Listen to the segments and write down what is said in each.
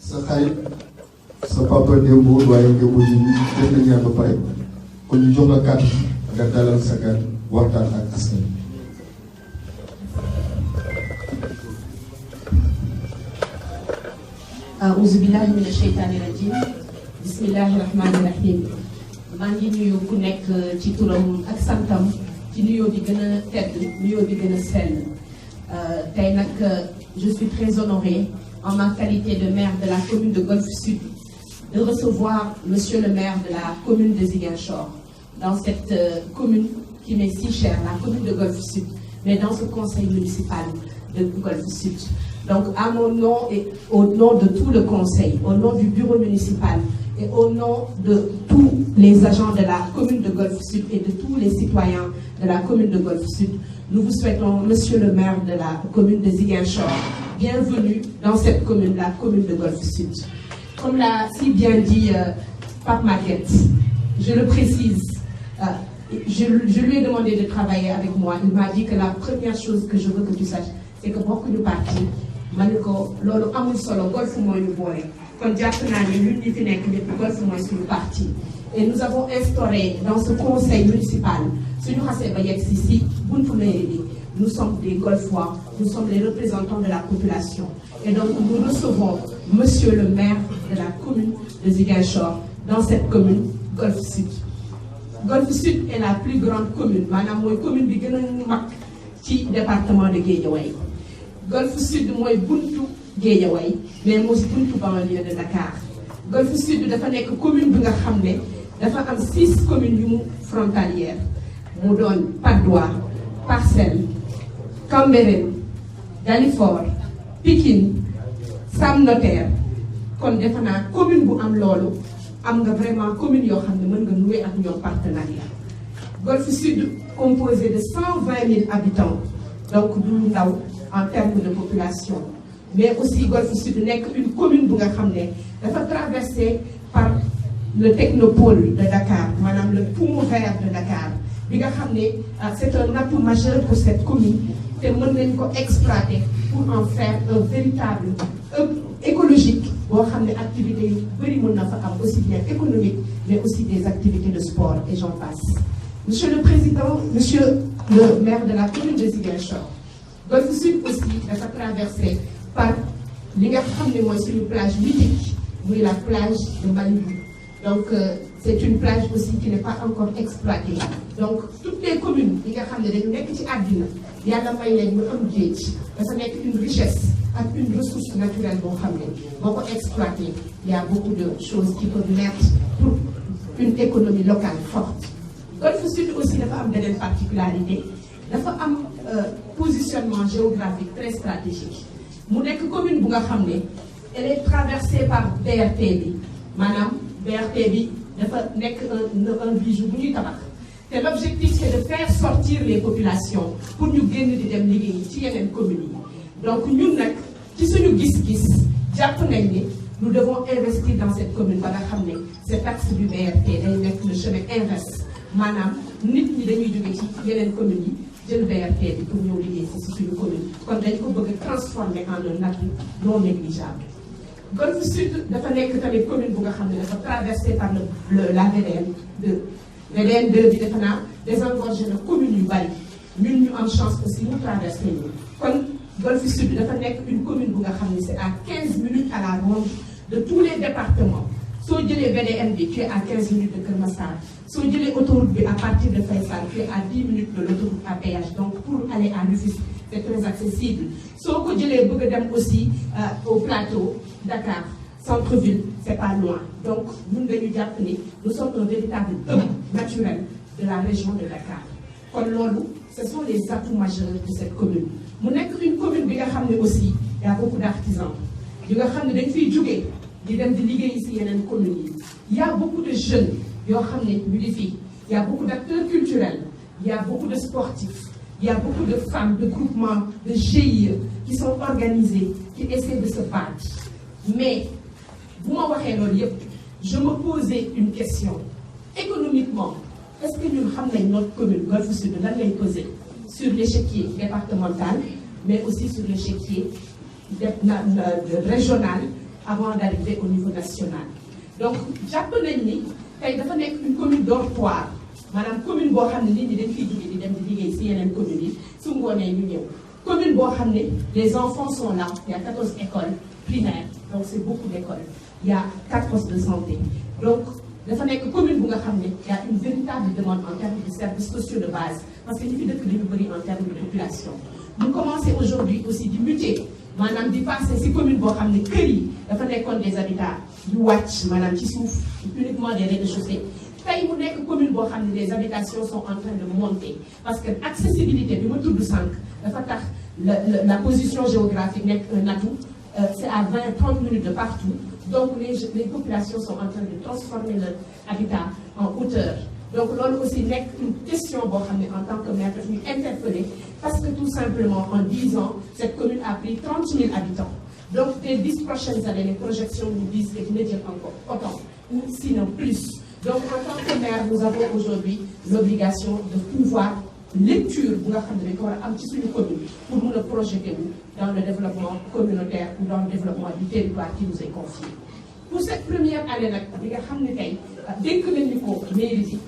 sa xarit sa papa démb waaye démb ji def na ñaan ba pare kon ñu jox la kàddu nga dalal sa gan waxtaan ak askan. A'uuzu billaahi mina sheytaani rajiim bismillaahi rahmaani rahiim maa ngi nuyu ku nekk ci turam ak santam ci nuyoo bi gën a tedd nuyoo bi gën a sell tey nag je suis très honorée en ma qualité de maire de la commune de Golf Sud de recevoir monsieur le maire de la commune de Ziguinchor dans cette commune qui m'est si chère, la commune de Golf Sud, mais dans ce conseil municipal de Golf Sud. Donc à mon nom et au nom de tout le conseil, au nom du bureau municipal et au nom de tous les agents de la commune de Golf Sud et de tous les citoyens de la commune de Golf Sud, nous vous souhaitons, monsieur le maire de la commune de Ziguinchor, bienvenue dans cette commune, la commune de Golf Sud. Comme l'a si bien dit Pape Maguette, je le précise, je lui ai demandé de travailler avec moi. Il m'a dit que la première chose que je veux que tu saches, c'est que beaucoup de partis, ma ne ko loolu amul solo golf mooy ñu boole kon jàpp naa ne ñun ñi fi nekk lépp golf mooy suñu parti. Et nous avons instauré dans ce conseil municipal suñu xasee ba yegg si buntu mairie bi nous sommes des golfois, nous sommes les représentants de la population. Et donc nous recevons monsieur le maire de la commune de Ziguinchor dans cette commune Golf Sud. Golf Sud est la plus grande commune maanaam mooy commune bi gën a mag ci département de Guédiawaye. Golf Sud mooy buntu Guédiawaye mais mooy buntu banlieue de Dakar. Golf Sud dafa nekk commune bi nga xam ne dafa am 6 communes yu mu frontalières mu doon Patte d'Oie, Parcelles, Cambérène, Dalifort, Pikine, Sam Notaire. Kon defe naa commune bu am loolu am nga vraiment commune yoo xam ne mën nga nouer ak ñoom partenariat. Golf Sud composé de 120 000 habitants donc du ndaw en termes de population mais aussi Golf Sud nekk une commune bu nga xam ne dafa traversée par le technopôle de Dakar maanaam le poumon vert de Dakar bi nga xam ne c'est un atout majeur pour cette commune te mën nañ ko exploiter pour en faire un véritable hub écologique boo xam ne activités yu bëri mën na fa am aussi bien économique mais aussi des activités de sport et j'en passe. Monsieur le Président, monsieur le maire de la commune de Ziguinchor, Golf Sud aussi dafa traversé par li nga xam ne mooy suñu plage mythique muy la plage de Malibu. Donc c'est une plage aussi qui n'est pas encore exploitée. Donc toutes les communes yi nga xam ne dañu nekk ci àddina yàlla may leen ñu am géej dafa nekk une richesse ak une ressource naturelle boo xam ne boo ko exploité il y a beaucoup de choses qui peuvent naître pour une économie locale forte. Golf Sud aussi dafa am beneen particularité dafa am positionnement géographique très stratégique mu nekk commune bu nga xam ne elle est traversée par BRT bi maanaam BRT bi dafa nekk un bijou bu ñuy tabax te l'objectif c'est de faire sortir les populations pour ñu génn di dem liggéey ci yeneen communes yi. Donc ñun nag ci suñu gis-gis jàpp nañ ni nous devons investir dans cette commune ba nga xam ne cet axe du BRT day nekk le chemin inverse maanaam nit ñi dañuy jóge ci yeneen communes yi jël BRT bi pour ñëw liggéey ci suñu commune kon dañ ko bëgg a transformer en un atout non négligeable. Golf Sud dafa nekk tamit commune bu nga xam ne dafa traversé par la VDN 2. VDN 2 bi defe naa désengorgé na commune yu bari ñun ñu am chance aussi mu traversé ñu kon Golf Sud dafa nekk une commune bu nga xam ne c'est à 15 minutes à la ronde de tous les départements. Soo jëlee VDN bi tu es à 15 minutes de Keur Massar soo jëlee autoroute bi à partir de Faye Sall tu es à 10 minutes de l'autoroute à péage donc pour aller à Rufisque c'est très accessible. Soo ko jëlee bëgg a dem aussi au plateau Dakar centre-ville c'est pas loin donc ñun dañu jàpp ni nous sommes un véritable hub naturel de la région de Dakar kon loolu ce sont les atouts majeurs de cette commune. Mu nekk une commune bi nga xam ne aussi y a beaucoup d'artisans yi nga xam ne dañ fiy jógee di dem di liggéey ci yeneen communes yi. Il y a beaucoup de jeunes yoo xam ne ñu ngi fi il y a beaucoup d'acteurs culturels il y a beaucoup de sportifs il y a beaucoup de femmes de groupements de GIE qui sont organisés qui essaient de se battre mais bu ma waxee loolu yëpp je me posais une question économiquement est-ce que ñun xam nañ notre commune Golf Sud lan lay peser sur l'échiquier départemental mais aussi sur l'échiquier régional avant d'arriver au niveau national. Donc jàpp nañ ni tey dafa nekk une commune dortoir maanaam commune boo xam ne nit ñi dañ fiy jóge di dem di liggéey si yeneen communes yi su ngoonee ñu ñëw commune boo xam ne les enfants sont là, il y a 14 écoles primaires, donc c'est beaucoup d'écoles, il y a 4 postes de santé. Donc dafa nekk commune bu nga xam ne il y a une véritable demande en termes de services sociaux de base parce que ñi fi dëkk dañu bëri en termes de population. Nous commençons aujourd'hui aussi di muter maanaam di passer si commune boo xam ne kër yi dafa nekkoon des habitats yu wàcc maanaam ci suuf uniquement des rez-de-chaussée. tey mu nekk commune boo xam ne les habitations sont en train de monter parce que accessibilité bi ma tudd sànq dafa tax la position géographique nekk un atout. C'est à 20-30 minutes de partout. Donc les populations sont en train de transformer leur habitat en hauteur. Donc là aussi n'est une question en tant que maire je suis interpellée parce que tout simplement en 10 ans cette commune a pris 30 000 habitants. Donc les 10 prochaines années les projections nous disent que je ne dire encore autant ou sinon plus. Donc en tant que maire nous avons aujourd'hui l'obligation de pouvoir lecture bu nga xam ne dañ ko war a am ci suñu commune pour mun a projeter wu dans le développement communautaire ou dans le développement du territoire qui nous est confié. Pour cette première année nag bi nga xam ne tey dénk nañu ko mairie bi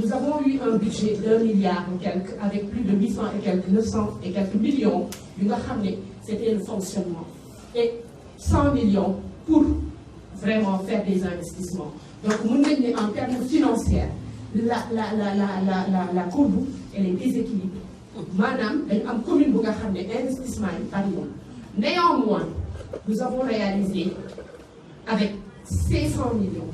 nous avons eu un budget d'1 milliard et quelques avec plus de 800 et quelques 900 et quelques millions yu nga xam ne c'était le fonctionnement et 100 millions pour vraiment faire des investissements. Donc mun nañ ne en termes financiers la courbe elle est déséquilibrée. Madame, une commune bu nga xam ne investissement yi bari na. Néanmoins, nous avons réalisé avec 500 millions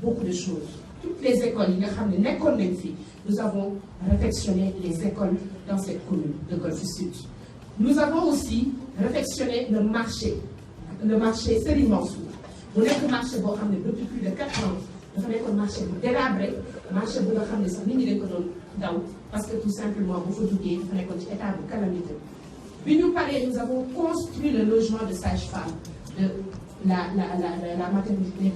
beaucoup de choses. Toutes les écoles yi nga xam ne nekkoon nañ fi, nous avons réfectionné les écoles dans cette commune de Golf Sud. Nous avons aussi réfectionné le marché Serigne Mansour. Bu nekk marché boo xam ne depuis plus de 4 ans. dafa nekkoon marché bu délabré marché bu nga xam ne sax nit ñi dañ ko doon daw parce que tout simplement bu fa duggee dafa nekkoon ci état bu calamité bi ñu paree nous avons construit le logement de sage-femme de la maternité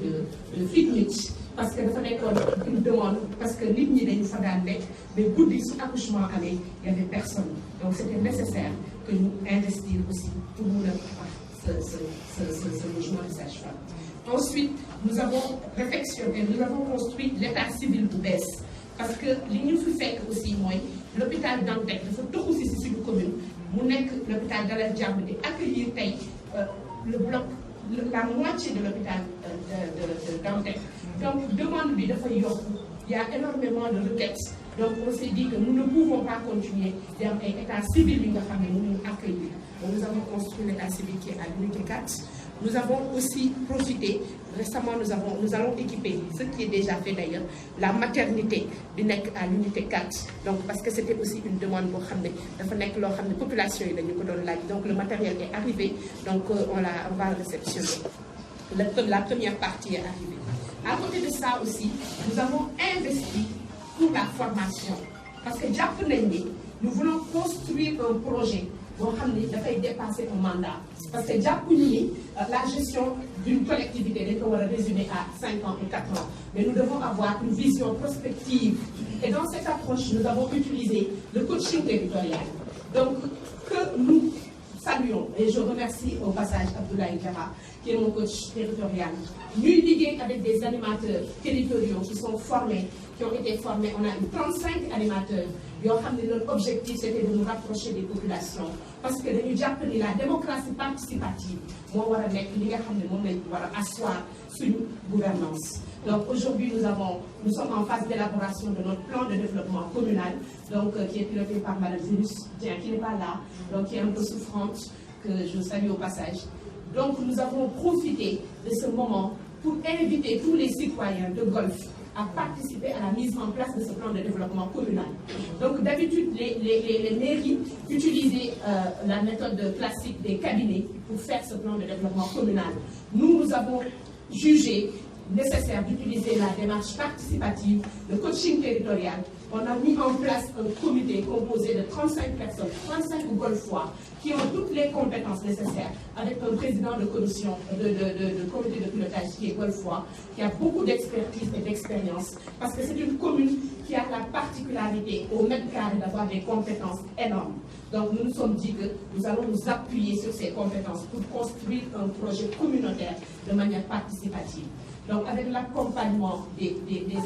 de Fitnich parce que dafa nekkoon une demande parce que nit ñi dañu fa daan nekk mais guddi su accouchement amee il y avait personne donc c'était nécessaire que ñu investir aussi pour mun a wax ce logement de sage-femme. Ensuite, nous avons réfectionné, nous avons construit l'état civil bu bees parce que li ñu fi fekk aussi mooy l'hôpital Dantec dafa toxu si suñu commune mu nekk l'hôpital Dalal Jàmm di accueillir tey le bloc la moitié de l'hôpital de Dantec. Donc demande bi dafa yokku, il y a énormément de requêtes. Donc on s'est dit que nous ne pouvons pas continuer di am ay état civil yi nga xam ne mënuñu accueillir. Donc nous avons construit l'état civil qui est à l'unité 4. Nous avons aussi profité, récemment nous allons équiper, ce qui est déjà fait d'ailleurs, la maternité bi nekk à l'unité 4. Donc parce que c'était aussi une demande boo xam ne dafa nekk loo xam ne population yi dañu ko doon laaj. Donc le matériel est arrivé, donc on va réceptionner. La première partie est arrivée. À côté de ça aussi, nous avons investi pour la formation. Parce que jàpp nañ ni nous voulons construire un projet boo xam ne dafay dépasser un mandat parce que jàppuñu ni la gestion d'une collectivité dañ ko war a résumer à 5 ans et 4 ans mais nous devons avoir une vision prospective et dans cette approche nous avons utilisé le coaching territorial donc que nous saluons et je remercie au passage Abdoulaye Diarra qui est mon coach territorial ñuy liggéey avec des animateurs territoriaux qui sont formés qui ont été formés on a eu 35 animateurs yoo xam ne leur objectif c'était de nous rapprocher des populations parce que dañu jàpp ni la démocratie participative moo war a nekk li nga xam ne moom lañ war a asseoir suñu gouvernance donc aujourd'hui nous sommes en phase d'élaboration de notre plan de développement communal donc qui est piloté par Madame Zénus Dieng qui n'est pas là donc qui est un peu souffrante que je salue au passage donc nous avons profité de ce moment pour inviter tous les citoyens de Golf à participer à la mise en place de ce plan de développement communal. Donc d'habitude, les mairies utilisaient la méthode classique des cabinets pour faire ce plan de développement communal. Nous avons jugé nécessaire d'utiliser la démarche participative, le coaching territorial, On a mis en place un comité composé de 35 personnes, 35 Golfois, qui ont toutes les compétences nécessaires, avec un président de commission, de comité de pilotage qui est Golfois, qui a beaucoup d'expertise et d'expérience, parce que c'est une commune qui a la particularité au mètre carré d'avoir des compétences énormes. Donc nous nous sommes dit que nous allons nous appuyer sur ces compétences pour construire un projet communautaire de manière participative. Donc avec l'accompagnement des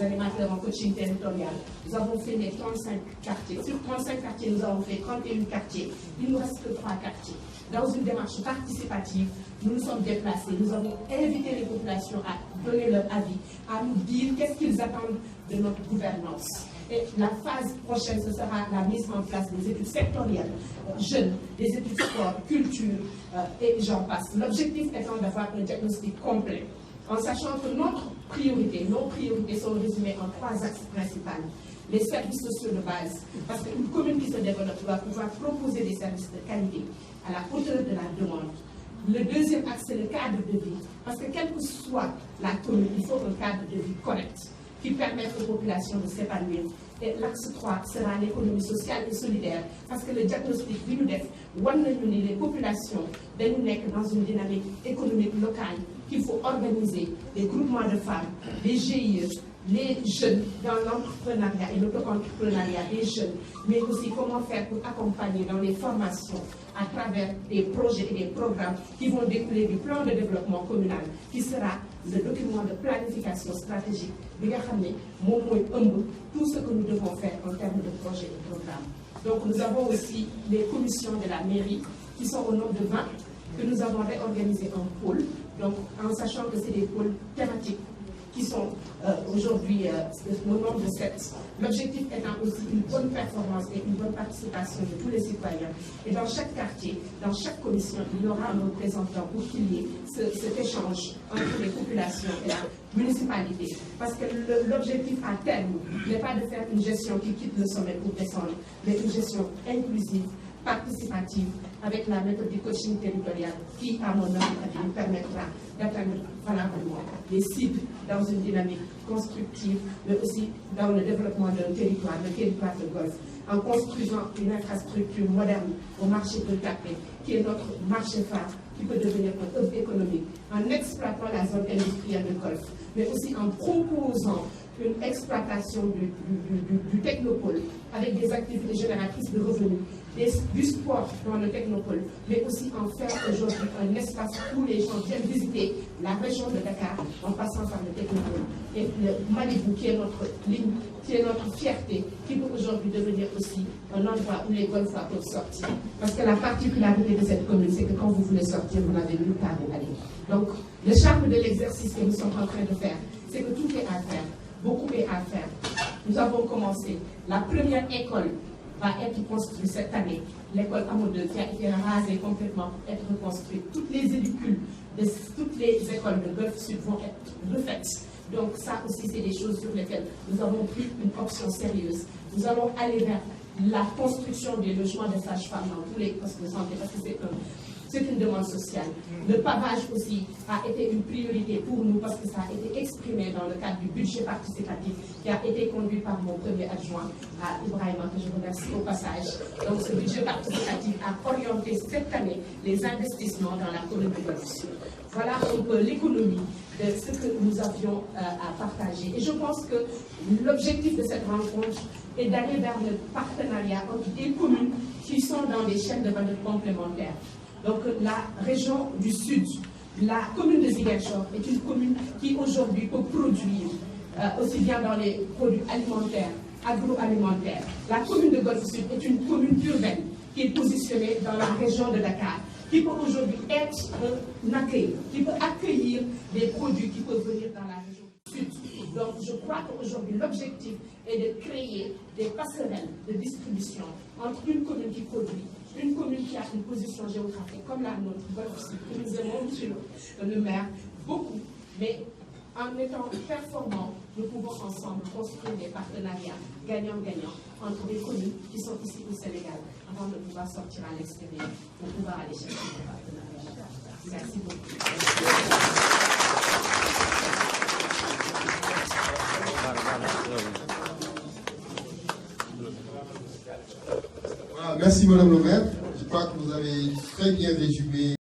animateurs en coaching territorial, nous avons fait les 35 quartiers. Sur 35 quartiers, nous avons fait 31 quartiers. Il nous reste que 3 quartiers. Dans une démarche participative, nous nous sommes déplacés. Nous avons invité les populations à donner leur avis, à nous dire qu'est-ce qu'ils attendent de notre gouvernance. Et la phase prochaine, ce sera la mise en place des études sectorielles, jeunes, des études sport, culture, et j'en passe. L'objectif étant d'avoir un diagnostic complet, en sachant que nos priorités sont résumées en 3 axes principaux. Les services sociaux de base, parce qu'une commune qui se développe doit pouvoir proposer des services de qualité à la hauteur de la demande. Le deuxième axe, c'est le cadre de vie, parce que quelle que soit la commune, il faut un cadre de vie correct qui permette aux populations de s'épanouir. Et l'axe 3 sera l'économie sociale et solidaire, parce que le diagnostic bi ñu def wan nañu ni les populations dañu nekk dans une dynamique économique locale qu'il faut organiser des groupements de femmes, des GIE, les jeunes dans l'entrepreneuriat et l'auto-entrepreneuriat des jeunes, mais aussi comment faire pour accompagner dans les formations à travers des projets et des programmes qui vont découler du plan de développement communal, qui sera le document de planification stratégique bi nga xam ne moom mooy ëmb tout ce que nous devons faire en termes de projets et programmes. Donc nous avons aussi les commissions de la mairie qui sont au nombre de 20, que nous avons réorganisé en pôles, donc en sachant que c'est des pôles thématiques qui sont aujourd'hui au nombre de 7. L'objectif étant aussi une bonne performance et une bonne participation de tous les citoyens. Et dans chaque quartier, dans chaque commission, il y aura un représentant pour qu'il y ait cet échange entre les populations et la municipalité. Parce que l'objectif à terme n'est pas de faire une gestion qui quitte le sommet pour descendre, mais une gestion inclusive, participative, avec la méthode du coaching territorial qui, à mon avis, nous permettra d'atteindre valablement les cibles dans une dynamique constructive, mais aussi dans le développement d'un territoire, le territoire de Golfe, en construisant une infrastructure moderne au marché de Tapé, qui est notre marché phare, qui peut devenir un hub économique, en exploitant la zone industrielle de Golfe, mais aussi en proposant une exploitation du technopole avec des activités génératrices de revenus, du sport dans le technopole, mais aussi en faire aujourd'hui un espace où les gens viennent visiter la région de Dakar en passant par le technopole. Et le Malibu, qui est notre ligne, qui est notre fierté, qui peut aujourd'hui devenir aussi un endroit où les Golfois peuvent sortir. Parce que la particularité de cette commune, c'est que quand vous voulez sortir, vous n'avez nulle part où aller. Donc, le charme de l'exercice que nous sommes en train de faire, c'est que tout est à faire. Beaucoup est à faire. Nous avons commencé. La première école va être construite cette année. L'école Amadou qui a été rasée complètement pour être reconstruite. Toutes les édicules de toutes les écoles de Golfe Sud vont être refaites. Donc ça aussi, c'est des choses sur lesquelles nous avons pris une option sérieuse. Nous allons aller vers la construction des logements de sages-femmes dans tous les postes de santé, parce que c'est une demande sociale. Le pavage aussi a été une priorité pour nous parce que ça a été exprimé dans le cadre du budget participatif qui a été conduit par mon premier adjoint, à Ibrahima, que je remercie au passage. Donc ce budget participatif a orienté cette année les investissements dans la commune de Golfe Sud. Voilà un peu l'économie de ce que nous avions à partager. Et je pense que l'objectif de cette rencontre est d'aller vers le partenariat entre des communes qui sont dans des chaînes de valeur complémentaires. Donc la région du Sud, la commune de Ziguinchor est une commune qui aujourd'hui peut produire aussi bien dans les produits alimentaires, agroalimentaires. La commune de Golfe Sud est une commune urbaine qui est positionnée dans la région de Dakar, qui peut aujourd'hui être un accueil, qui peut accueillir des produits qui peuvent venir dans la région du Sud. Donc je crois qu'aujourd'hui l'objectif est de créer des passerelles de distribution entre une commune qui produit, une commune qui a une position géographique comme la nôtre, Golfe Sud, que nous aimons, monsieur le maire, beaucoup, mais en étant performants, nous pouvons ensemble construire des partenariats gagnant-gagnant entre des communes qui sont ici au Sénégal, avant de pouvoir sortir à l'extérieur, de pouvoir aller chercher des partenariats. Merci beaucoup. Merci Madame le maire. Je crois que vous avez très bien résumé